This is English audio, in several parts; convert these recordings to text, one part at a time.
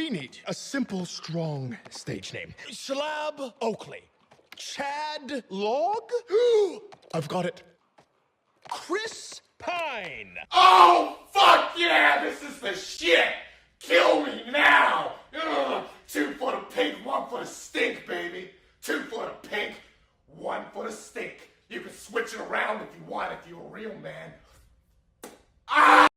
we need a simple, strong stage name. Shlab Oakley. Chad Log? I've got it. Chris Pine. Oh, fuck yeah, this is the shit! Kill me now! Ugh. 2 for the pink, 1 for the stink, baby. 2 for the pink, 1 for the stink. You can switch it around if you want, if you're a real man. Ah!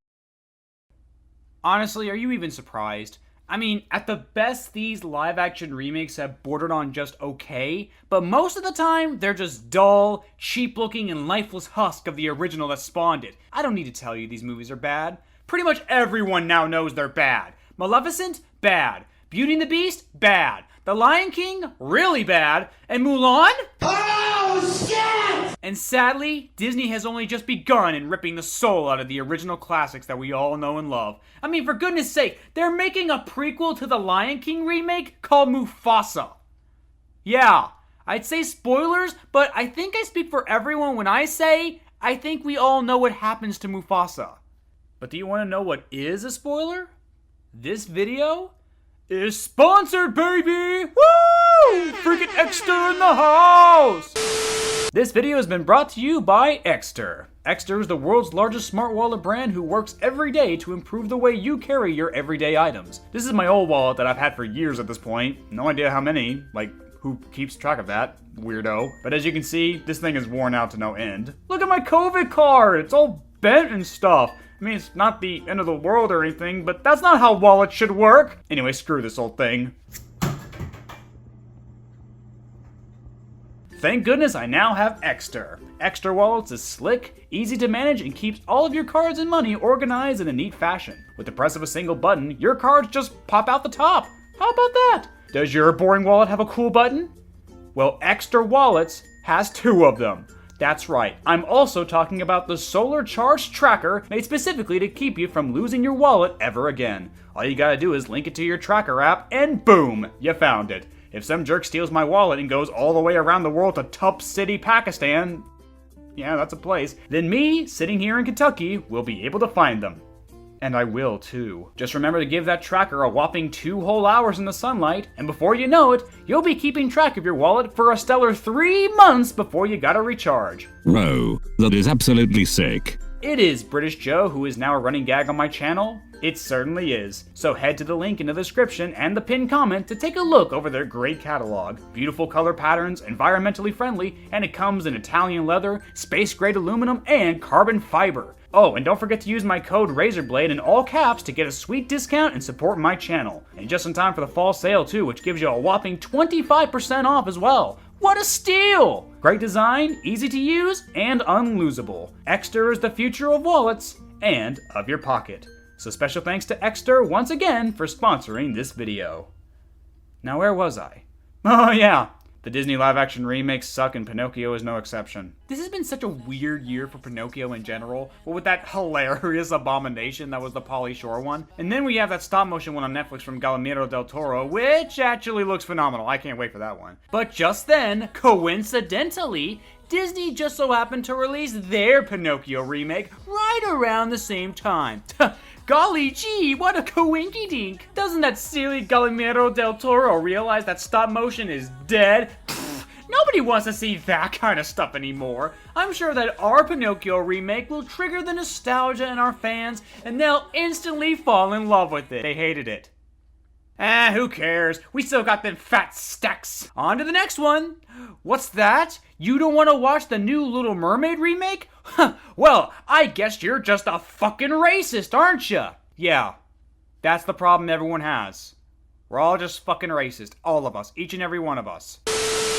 Honestly, are you even surprised? I mean, at the best, these live-action remakes have bordered on just okay, but most of the time, they're just dull, cheap-looking, and lifeless husk of the original that spawned it. I don't need to tell you these movies are bad. Pretty much everyone now knows they're bad. Maleficent? Bad. Beauty and the Beast? Bad. The Lion King? Really bad. And Mulan? Oh, shit! And sadly, Disney has only just begun in ripping the soul out of the original classics that we all know and love. I mean, for goodness sake, they're making a prequel to the Lion King remake called Mufasa. Yeah, I'd say spoilers, but I think I speak for everyone when I say I think we all know what happens to Mufasa. But do you want to know what is a spoiler? This video is sponsored, baby! Woo! Freaking Extr in the house! This video has been brought to you by Extr. Extr is the world's largest smart wallet brand who works every day to improve the way you carry your everyday items. This is my old wallet that I've had for years at this point. No idea how many. Like, who keeps track of that? Weirdo. But as you can see, this thing is worn out to no end. Look at my COVID card! It's all bent and stuff. I mean, it's not the end of the world or anything, but that's not how wallets should work. Anyway, screw this old thing. Thank goodness I now have Extr. Extr Wallets is slick, easy to manage, and keeps all of your cards and money organized in a neat fashion. With the press of a single button, your cards just pop out the top. How about that? Does your boring wallet have a cool button? Well, Extr Wallets has 2 of them. That's right, I'm also talking about the Solar Charged Tracker made specifically to keep you from losing your wallet ever again. All you gotta do is link it to your tracker app and boom, you found it. If some jerk steals my wallet and goes all the way around the world to Tup City, Pakistan, yeah, that's a place, then me, sitting here in Kentucky, will be able to find them. And I will too. Just remember to give that tracker a whopping 2 whole hours in the sunlight, and before you know it, you'll be keeping track of your wallet for a stellar 3 months before you gotta recharge. Bro, that is absolutely sick. It is, British Joe, who is now a running gag on my channel. It certainly is. So head to the link in the description and the pinned comment to take a look over their great catalog. Beautiful color patterns, environmentally friendly, and it comes in Italian leather, space-grade aluminum, and carbon fiber. Oh, and don't forget to use my code RaisorBlade in all caps to get a sweet discount and support my channel. And just in time for the fall sale too, which gives you a whopping 25% off as well. What a steal! Great design, easy to use, and unlosable. Extr is the future of wallets and of your pocket. So special thanks to Extr once again for sponsoring this video. Now where was I? Oh yeah, the Disney live-action remakes suck and Pinocchio is no exception. This has been such a weird year for Pinocchio in general, but with that hilarious abomination that was the Pauly Shore one. And then we have that stop-motion one on Netflix from Guillermo del Toro, which actually looks phenomenal. I can't wait for that one. But just then, coincidentally, Disney just so happened to release their Pinocchio remake right around the same time. Golly gee, what a coinky-dink! Doesn't that silly Guillermo del Toro realize that stop motion is dead? Pfft, nobody wants to see that kind of stuff anymore. I'm sure that our Pinocchio remake will trigger the nostalgia in our fans, and they'll instantly fall in love with it. They hated it. Who cares? We still got them fat stacks. On to the next one. What's that? You don't want to watch the new Little Mermaid remake? Well, I guess you're just a fucking racist, aren't you? Yeah, that's the problem everyone has. We're all just fucking racist. All of us. Each and every one of us.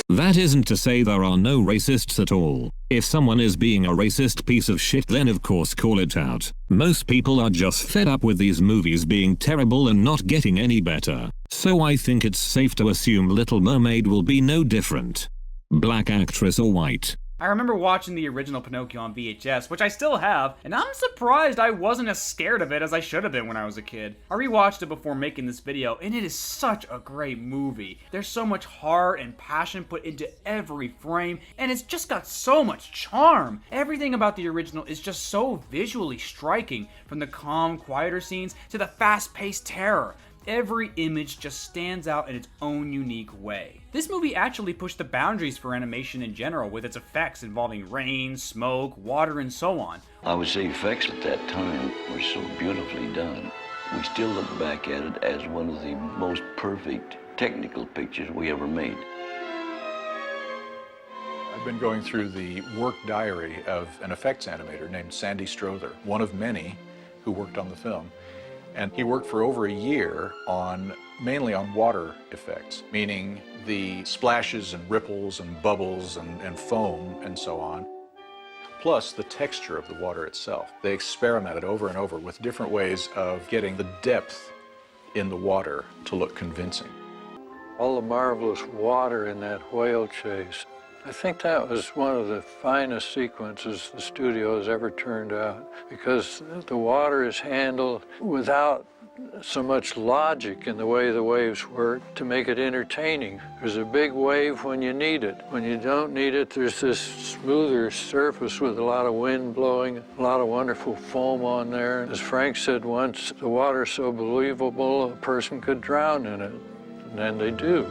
That isn't to say there are no racists at all. If someone is being a racist piece of shit, then of course call it out. Most people are just fed up with these movies being terrible and not getting any better. So I think it's safe to assume Little Mermaid will be no different. Black actress or white. I remember watching the original Pinocchio on VHS, which I still have, and I'm surprised I wasn't as scared of it as I should have been when I was a kid. I rewatched it before making this video, and it is such a great movie. There's so much heart and passion put into every frame, and it's just got so much charm. Everything about the original is just so visually striking, from the calm, quieter scenes to the fast-paced terror. every image just stands out in its own unique way. This movie actually pushed the boundaries for animation in general with its effects involving rain, smoke, water, and so on. I would say effects at that time were so beautifully done. We still look back at it as one of the most perfect technical pictures we ever made. I've been going through the work diary of an effects animator named Sandy Strother, one of many who worked on the film. And he worked for over a year mainly on water effects, meaning the splashes and ripples and bubbles and foam and so on, plus the texture of the water itself. They experimented over and over with different ways of getting the depth in the water to look convincing. All the marvelous water in that whale chase. I think that was one of the finest sequences the studio has ever turned out, because the water is handled without so much logic in the way the waves work to make it entertaining. There's a big wave when you need it. When you don't need it, there's this smoother surface with a lot of wind blowing, a lot of wonderful foam on there. As Frank said once, the water's so believable a person could drown in it, and then they do.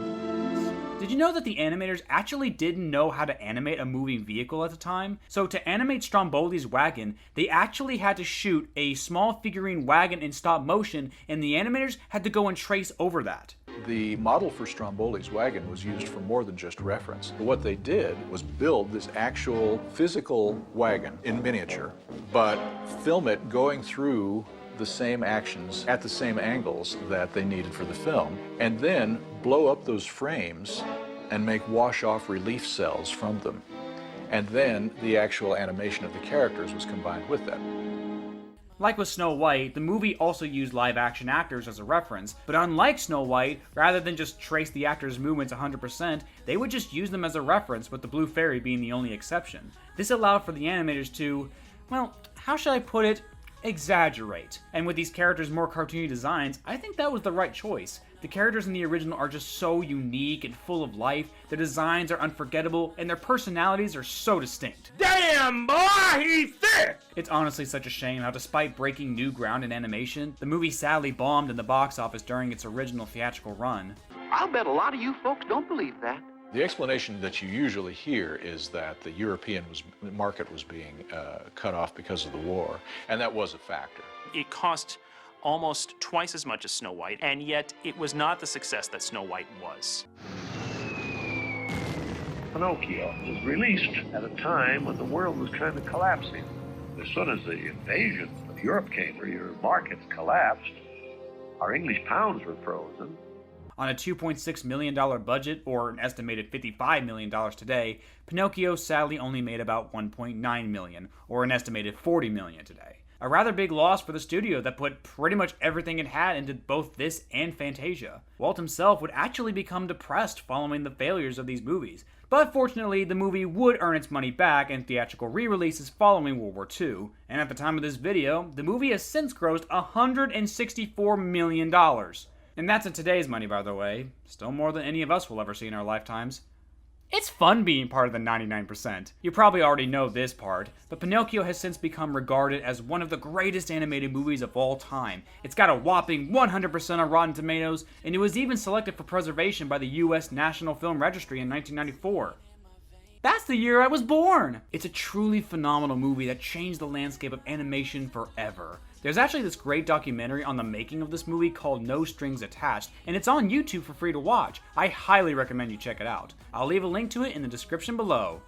Did you know that the animators actually didn't know how to animate a moving vehicle at the time? So to animate Stromboli's wagon, they actually had to shoot a small figurine wagon in stop motion, and the animators had to go and trace over that. The model for Stromboli's wagon was used for more than just reference. What they did was build this actual physical wagon in miniature, but film it going through the same actions at the same angles that they needed for the film, and then blow up those frames and make wash-off relief cells from them. And then the actual animation of the characters was combined with that. Like with Snow White, the movie also used live-action actors as a reference, but unlike Snow White, rather than just trace the actors' movements 100%, they would just use them as a reference, with the Blue Fairy being the only exception. This allowed for the animators to, well, how should I put it? Exaggerate. And with these characters' more cartoony designs, I think that was the right choice. The characters in the original are just so unique and full of life, their designs are unforgettable, and their personalities are so distinct. Damn, boy, he's thick! It's honestly such a shame how, despite breaking new ground in animation, the movie sadly bombed in the box office during its original theatrical run. I'll bet a lot of you folks don't believe that. The explanation that you usually hear is that the European market was being cut off because of the war, and that was a factor. It cost almost twice as much as Snow White, and yet it was not the success that Snow White was. Pinocchio was released at a time when the world was kind of collapsing. As soon as the invasion of Europe came, where your markets collapsed, our English pounds were frozen. On a $2.6 million budget, or an estimated $55 million today, Pinocchio sadly only made about $1.9 million, or an estimated $40 million today. A rather big loss for the studio that put pretty much everything it had into both this and Fantasia. Walt himself would actually become depressed following the failures of these movies, but fortunately the movie would earn its money back in theatrical re-releases following World War II, and at the time of this video, the movie has since grossed $164 million. And that's in today's money, by the way. Still more than any of us will ever see in our lifetimes. It's fun being part of the 99%. You probably already know this part, but Pinocchio has since become regarded as one of the greatest animated movies of all time. It's got a whopping 100% on Rotten Tomatoes, and it was even selected for preservation by the US National Film Registry in 1994. That's the year I was born! It's a truly phenomenal movie that changed the landscape of animation forever. There's actually this great documentary on the making of this movie called No Strings Attached, and it's on YouTube for free to watch. I highly recommend you check it out. I'll leave a link to it in the description below.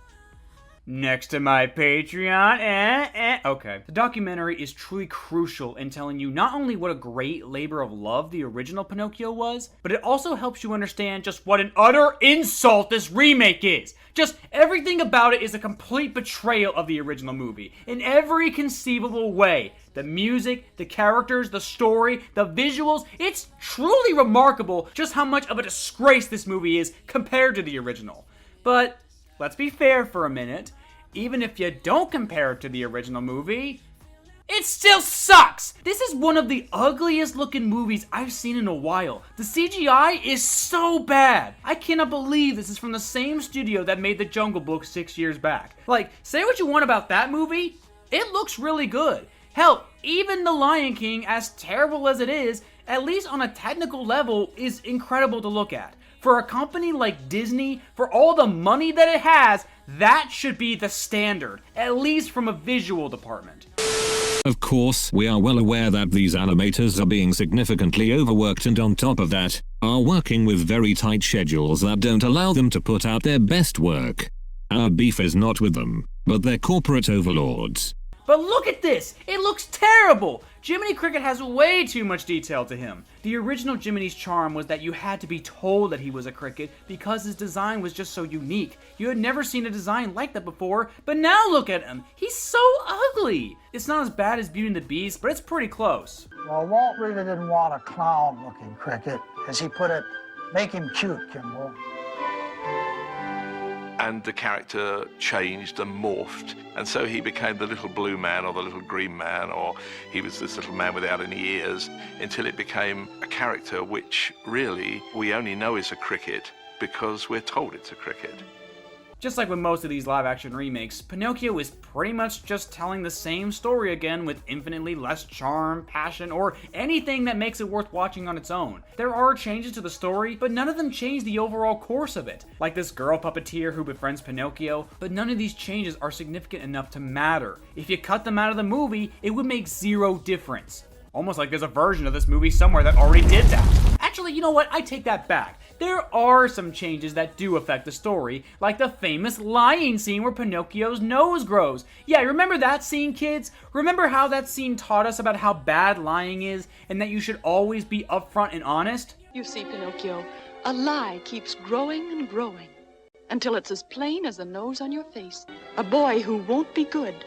Next to my Patreon, Okay. The documentary is truly crucial in telling you not only what a great labor of love the original Pinocchio was, but it also helps you understand just what an utter insult this remake is. Just everything about it is a complete betrayal of the original movie, in every conceivable way. The music, the characters, the story, the visuals, it's truly remarkable just how much of a disgrace this movie is compared to the original. But let's be fair for a minute. Even if you don't compare it to the original movie, it still sucks! This is one of the ugliest looking movies I've seen in a while. The CGI is so bad. I cannot believe this is from the same studio that made The Jungle Book 6 years back. Like, say what you want about that movie, it looks really good. Hell, even The Lion King, as terrible as it is at least on a technical level, is incredible to look at. For a company like Disney, for all the money that it has, that should be the standard, at least from a visual department. Of course, we are well aware that these animators are being significantly overworked and on top of that, are working with very tight schedules that don't allow them to put out their best work. Our beef is not with them, but their corporate overlords. But look at this! It looks terrible! Jiminy Cricket has way too much detail to him. The original Jiminy's charm was that you had to be told that he was a cricket because his design was just so unique. You had never seen a design like that before, but now look at him! He's so ugly! It's not as bad as Beauty and the Beast, but it's pretty close. Well, Walt really didn't want a clown-looking cricket. As he put it, make him cute, Kimball. And the character changed and morphed, and so he became the little blue man or the little green man, or he was this little man without any ears, until it became a character which really we only know is a cricket because we're told it's a cricket. Just like with most of these live-action remakes, Pinocchio is pretty much just telling the same story again with infinitely less charm, passion, or anything that makes it worth watching on its own. There are changes to the story, but none of them change the overall course of it. Like this girl puppeteer who befriends Pinocchio, but none of these changes are significant enough to matter. If you cut them out of the movie, it would make zero difference. Almost like there's a version of this movie somewhere that already did that. Actually, you know what? I take that back. There are some changes that do affect the story, like the famous lying scene where Pinocchio's nose grows. Yeah, remember that scene, kids? Remember how that scene taught us about how bad lying is, and that you should always be upfront and honest? You see, Pinocchio, a lie keeps growing and growing, until it's as plain as the nose on your face. A boy who won't be good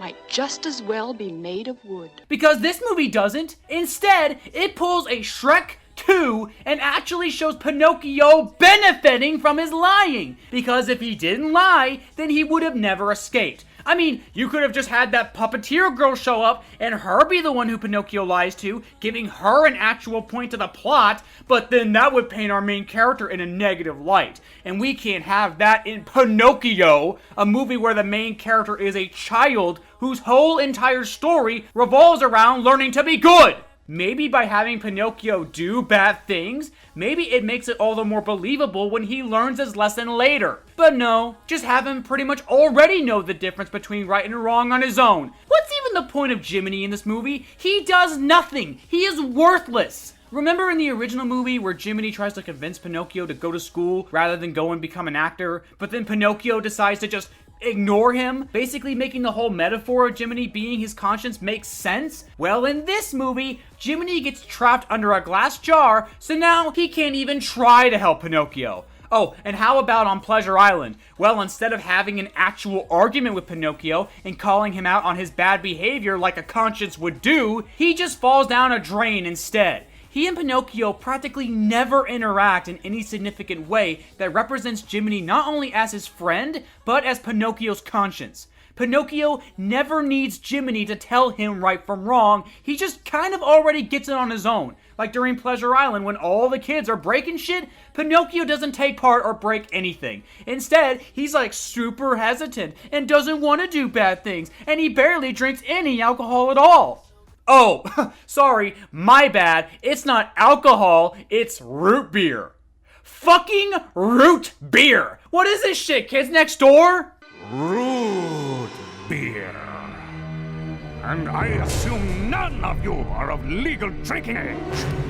might just as well be made of wood. Because this movie doesn't. Instead, it pulls a Shrek 2 and actually shows Pinocchio benefiting from his lying. Because if he didn't lie, then he would have never escaped. I mean, you could have just had that puppeteer girl show up and her be the one who Pinocchio lies to, giving her an actual point to the plot, but then that would paint our main character in a negative light. And we can't have that in Pinocchio, a movie where the main character is a child whose whole entire story revolves around learning to be good. Maybe by having Pinocchio do bad things, maybe it makes it all the more believable when he learns his lesson later. But no, just have him pretty much already know the difference between right and wrong on his own. What's even the point of Jiminy in this movie? He does nothing. He is worthless. Remember in the original movie where Jiminy tries to convince Pinocchio to go to school rather than go and become an actor, but then Pinocchio decides to just ignore him, basically making the whole metaphor of Jiminy being his conscience make sense? Well, in this movie, Jiminy gets trapped under a glass jar, so now he can't even try to help Pinocchio. Oh, and how about on Pleasure Island? Well, instead of having an actual argument with Pinocchio and calling him out on his bad behavior like a conscience would do, he just falls down a drain instead. He and Pinocchio practically never interact in any significant way that represents Jiminy not only as his friend, but as Pinocchio's conscience. Pinocchio never needs Jiminy to tell him right from wrong, he just kind of already gets it on his own. Like during Pleasure Island when all the kids are breaking shit, Pinocchio doesn't take part or break anything. Instead, he's like super hesitant and doesn't want to do bad things, and he barely drinks any alcohol at all. Oh, sorry, my bad. It's not alcohol, it's root beer. Fucking root beer! What is this shit, kids next door? Root beer. And I assume none of you are of legal drinking age.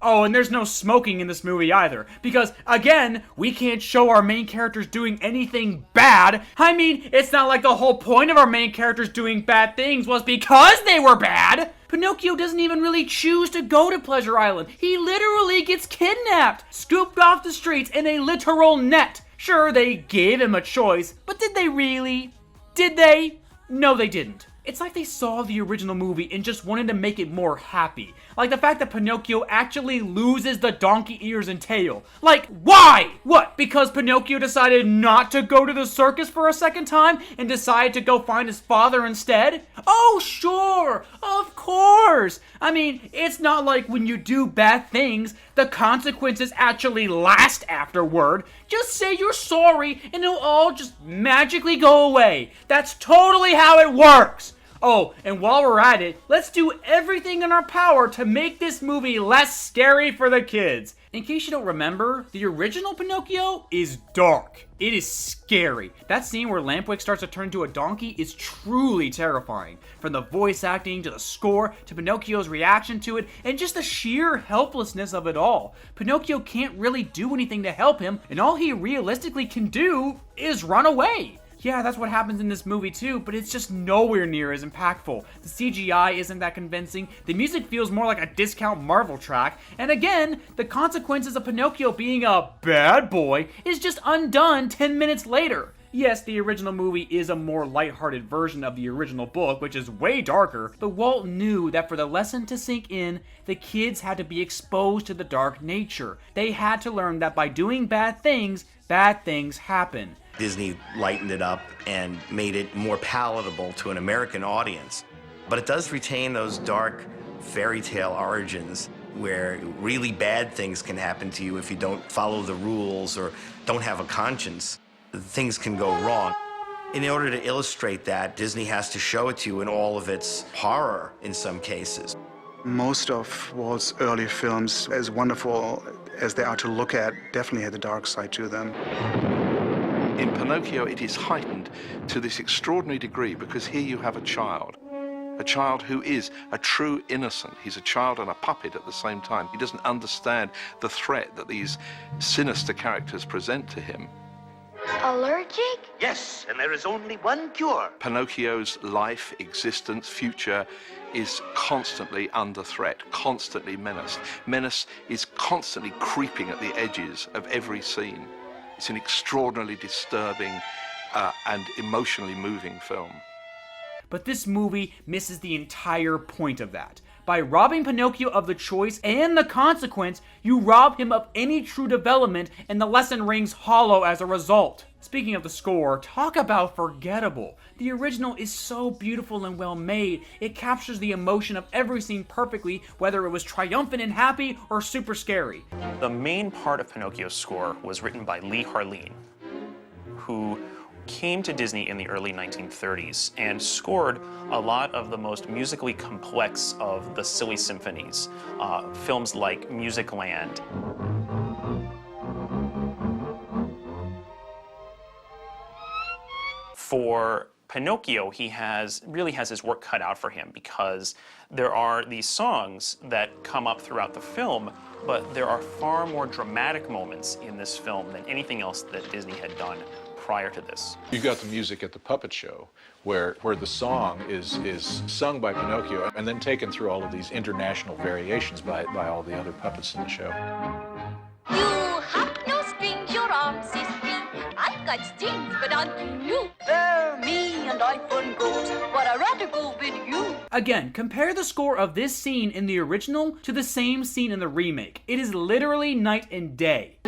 Oh, and there's no smoking in this movie either. Because, again, we can't show our main characters doing anything bad. I mean, it's not like the whole point of our main characters doing bad things was because they were bad. Pinocchio doesn't even really choose to go to Pleasure Island. He literally gets kidnapped, scooped off the streets in a literal net. Sure, they gave him a choice, but did they really? Did they? No, they didn't. It's like they saw the original movie and just wanted to make it more happy. Like the fact that Pinocchio actually loses the donkey ears and tail. Like, why? What, because Pinocchio decided not to go to the circus for a second time and decided to go find his father instead? Oh, sure, of course. I mean, it's not like when you do bad things, the consequences actually last afterward. Just say you're sorry and it'll all just magically go away. That's totally how it works. Oh, and while we're at it, let's do everything in our power to make this movie less scary for the kids. In case you don't remember, the original Pinocchio is dark. It is scary. That scene where Lampwick starts to turn into a donkey is truly terrifying. From the voice acting, to the score, to Pinocchio's reaction to it, and just the sheer helplessness of it all. Pinocchio can't really do anything to help him, and all he realistically can do is run away. Yeah, that's what happens in this movie too, but it's just nowhere near as impactful. The CGI isn't that convincing, the music feels more like a discount Marvel track, and again, the consequences of Pinocchio being a bad boy is just undone 10 minutes later. Yes, the original movie is a more lighthearted version of the original book, which is way darker, but Walt knew that for the lesson to sink in, the kids had to be exposed to the dark nature. They had to learn that by doing bad things happen. Disney lightened it up and made it more palatable to an American audience. But it does retain those dark fairy tale origins where really bad things can happen to you if you don't follow the rules or don't have a conscience. Things can go wrong. In order to illustrate that, Disney has to show it to you in all of its horror in some cases. Most of Walt's early films, as wonderful as they are to look at, definitely had the dark side to them. In Pinocchio, it is heightened to this extraordinary degree because here you have a child who is a true innocent. He's a child and a puppet at the same time. He doesn't understand the threat that these sinister characters present to him. Allergic? Yes, and there is only one cure. Pinocchio's life, existence, future is constantly under threat, constantly menaced. Menace is constantly creeping at the edges of every scene. It's an extraordinarily disturbing and emotionally moving film. But this movie misses the entire point of that. By robbing Pinocchio of the choice and the consequence, you rob him of any true development, and the lesson rings hollow as a result. Speaking of the score, talk about forgettable. The original is so beautiful and well made. It captures the emotion of every scene perfectly, whether it was triumphant and happy or super scary. The main part of Pinocchio's score was written by Lee Harleen, who came to Disney in the early 1930s and scored a lot of the most musically complex of the silly symphonies, films like Music Land. For Pinocchio, he really has his work cut out for him because there are these songs that come up throughout the film, but there are far more dramatic moments in this film than anything else that Disney had done prior to this. You got the music at the puppet show where the song is sung by Pinocchio and then taken through all of these international variations by all the other puppets in the show. You have no strings, your arms is free. I've got stings, but unto you. Bear me and I fun goes, but I'd rather go with you. Again, compare the score of this scene in the original to the same scene in the remake. It is literally night and day.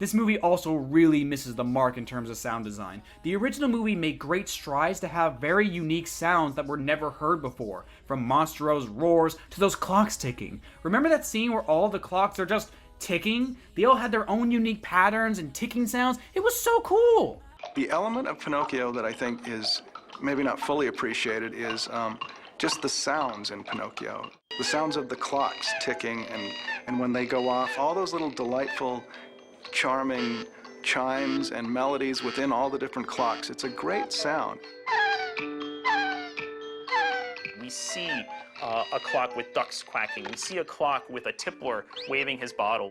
This movie also really misses the mark in terms of sound design. The original movie made great strides to have very unique sounds that were never heard before, from Monstro's roars to those clocks ticking. Remember that scene where all the clocks are just ticking? They all had their own unique patterns and ticking sounds. It was so cool! The element of Pinocchio that I think is maybe not fully appreciated is just the sounds in Pinocchio. The sounds of the clocks ticking and when they go off, all those little delightful, charming chimes and melodies within all the different clocks. It's a great sound. We see a clock with ducks quacking. We see a clock with a tippler waving his bottle.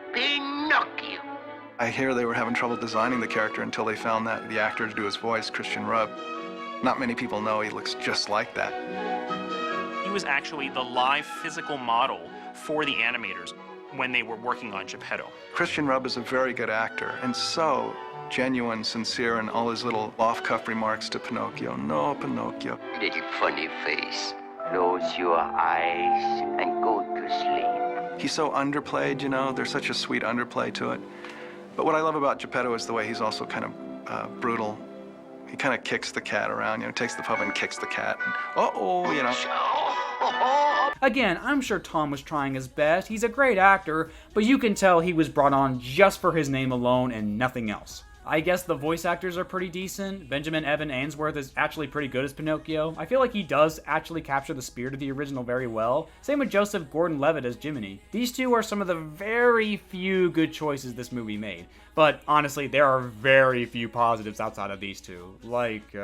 I hear they were having trouble designing the character until they found that the actor to do his voice, Christian Rubb. Not many people know he looks just like that. He was actually the live physical model for the animators when they were working on Geppetto. Christian Rubb is a very good actor, and so genuine, sincere, in all his little off-cuff remarks to Pinocchio. No, Pinocchio. Little funny face. Close your eyes and go to sleep. He's so underplayed, you know, there's such a sweet underplay to it. But what I love about Geppetto is the way he's also kind of brutal. He kind of kicks the cat around, you know, takes the puppet and kicks the cat. And, uh-oh, you know. Again, I'm sure Tom was trying his best. He's a great actor, but you can tell he was brought on just for his name alone and nothing else. I guess the voice actors are pretty decent. Benjamin Evan Ainsworth is actually pretty good as Pinocchio. I feel like he does actually capture the spirit of the original very well. Same with Joseph Gordon-Levitt as Jiminy. These two are some of the very few good choices this movie made. But honestly, there are very few positives outside of these two. Like,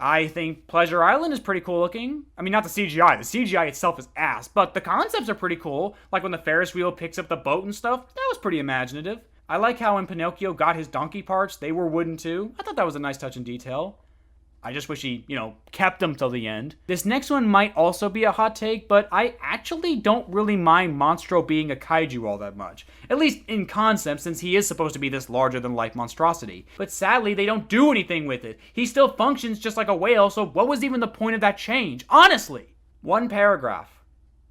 I think Pleasure Island is pretty cool looking. I mean, not the CGI. The CGI itself is ass, but the concepts are pretty cool. Like when the Ferris wheel picks up the boat and stuff, that was pretty imaginative. I like how when Pinocchio got his donkey parts, they were wooden too. I thought that was a nice touch in detail. I just wish he, kept them till the end. This next one might also be a hot take, but I actually don't really mind Monstro being a kaiju all that much. At least in concept, since he is supposed to be this larger-than-life monstrosity. But sadly, they don't do anything with it. He still functions just like a whale, so what was even the point of that change? Honestly! One paragraph.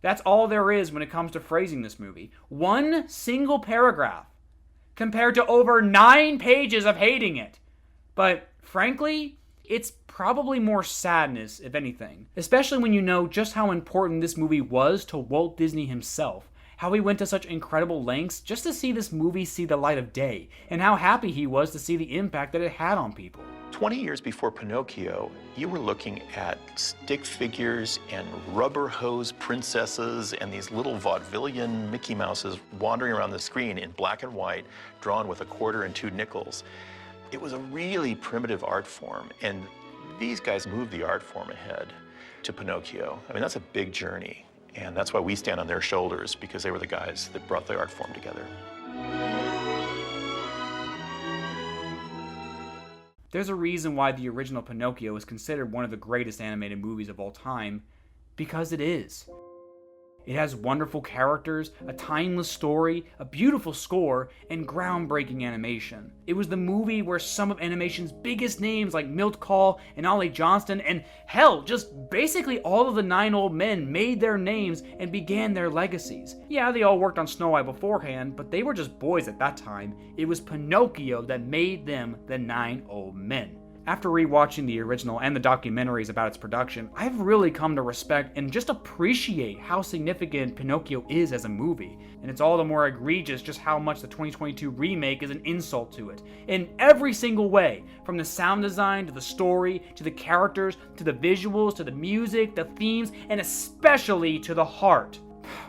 That's all there is when it comes to phrasing this movie. One single paragraph. Compared to over 9 pages of hating it. But, frankly, it's probably more sadness, if anything. Especially when you know just how important this movie was to Walt Disney himself. How he went to such incredible lengths just to see this movie see the light of day. And how happy he was to see the impact that it had on people. 20 years before Pinocchio, you were looking at stick figures and rubber hose princesses and these little vaudevillian Mickey Mouses wandering around the screen in black and white, drawn with a quarter and 2 nickels. It was a really primitive art form, and these guys moved the art form ahead to Pinocchio. I mean, that's a big journey, and that's why we stand on their shoulders, because they were the guys that brought the art form together. There's a reason why the original Pinocchio is considered one of the greatest animated movies of all time, because it is. It has wonderful characters, a timeless story, a beautiful score, and groundbreaking animation. It was the movie where some of animation's biggest names like Milt Kahl and Ollie Johnston, and hell, just basically all of the 9 old men made their names and began their legacies. Yeah, they all worked on Snow White beforehand, but they were just boys at that time. It was Pinocchio that made them the 9 old men. After rewatching the original and the documentaries about its production, I've really come to respect and just appreciate how significant Pinocchio is as a movie. And it's all the more egregious just how much the 2022 remake is an insult to it. In every single way, from the sound design, to the story, to the characters, to the visuals, to the music, the themes, and especially to the heart.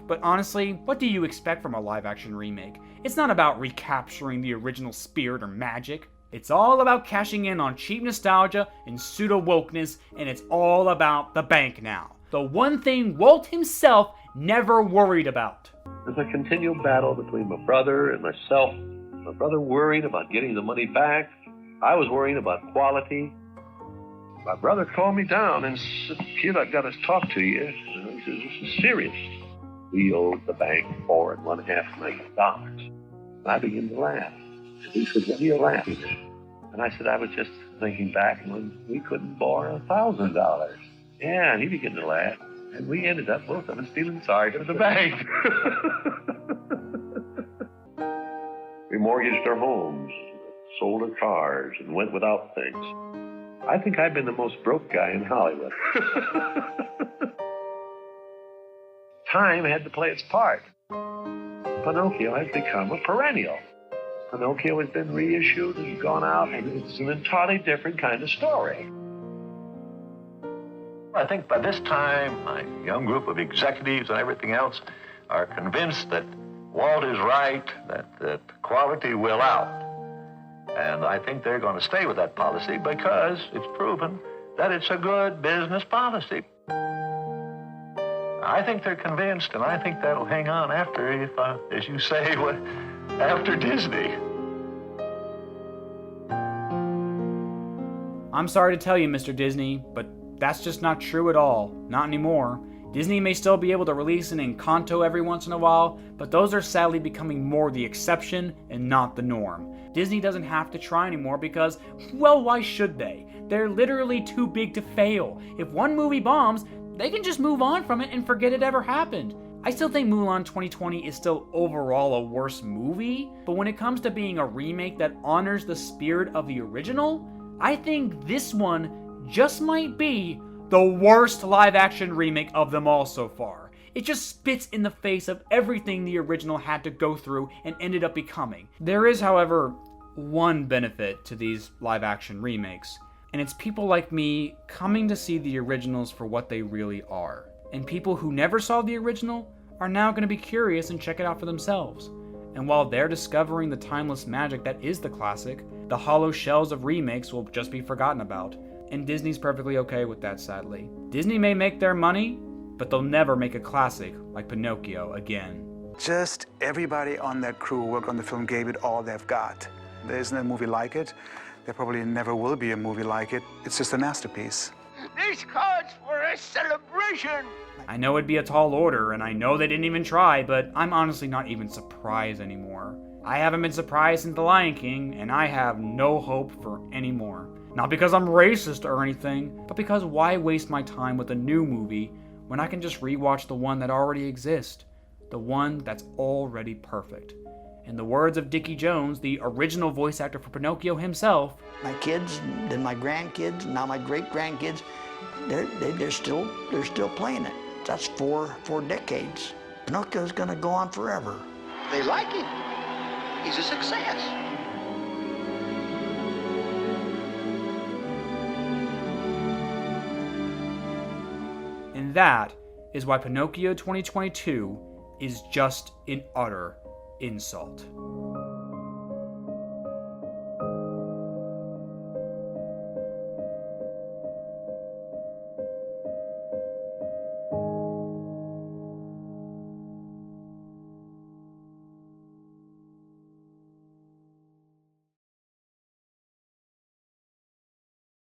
But honestly, what do you expect from a live-action remake? It's not about recapturing the original spirit or magic. It's all about cashing in on cheap nostalgia and pseudo-wokeness, and it's all about the bank now. The one thing Walt himself never worried about. There's a continual battle between my brother and myself. My brother worried about getting the money back. I was worrying about quality. My brother calmed me down and said, "Kid, I've got to talk to you." And he said, "This is serious." We owed the bank $4.5 million. I began to laugh. He said, "What are you laughing at?" And I said, "I was just thinking back when we couldn't borrow $1,000. Yeah, and he began to laugh. And we ended up, both of us, feeling sorry for the bank. We mortgaged our homes, sold our cars, and went without things. I think I've been the most broke guy in Hollywood. Time had to play its part. Pinocchio has become a perennial. Pinocchio has been reissued and gone out, and it's an entirely different kind of story. I think by this time, my young group of executives and everything else are convinced that Walt is right, that quality will out. And I think they're going to stay with that policy because it's proven that it's a good business policy. I think they're convinced, and I think that'll hang on after, as you say, after Disney. I'm sorry to tell you, Mr. Disney, but that's just not true at all. Not anymore. Disney may still be able to release an Encanto every once in a while, but those are sadly becoming more the exception and not the norm. Disney doesn't have to try anymore because, well, why should they? They're literally too big to fail. If one movie bombs, they can just move on from it and forget it ever happened. I still think Mulan 2020 is still overall a worse movie, but when it comes to being a remake that honors the spirit of the original, I think this one just might be the worst live-action remake of them all so far. It just spits in the face of everything the original had to go through and ended up becoming. There is, however, one benefit to these live-action remakes, and it's people like me coming to see the originals for what they really are. And people who never saw the original are now going to be curious and check it out for themselves. And while they're discovering the timeless magic that is the classic, the hollow shells of remakes will just be forgotten about. And Disney's perfectly okay with that, sadly. Disney may make their money, but they'll never make a classic like Pinocchio again. Just everybody on that crew who worked on the film gave it all they've got. There isn't a movie like it. There probably never will be a movie like it. It's just a masterpiece. This calls for a celebration! I know it'd be a tall order, and I know they didn't even try, but I'm honestly not even surprised anymore. I haven't been surprised since The Lion King, and I have no hope for any more. Not because I'm racist or anything, but because why waste my time with a new movie when I can just rewatch the one that already exists? The one that's already perfect. In the words of Dickie Jones, the original voice actor for Pinocchio himself, my kids, then my grandkids, now my great-grandkids, they're still playing it. That's four decades. Pinocchio's gonna go on forever. They like him. He's a success. And that is why Pinocchio 2022 is just an utter insult.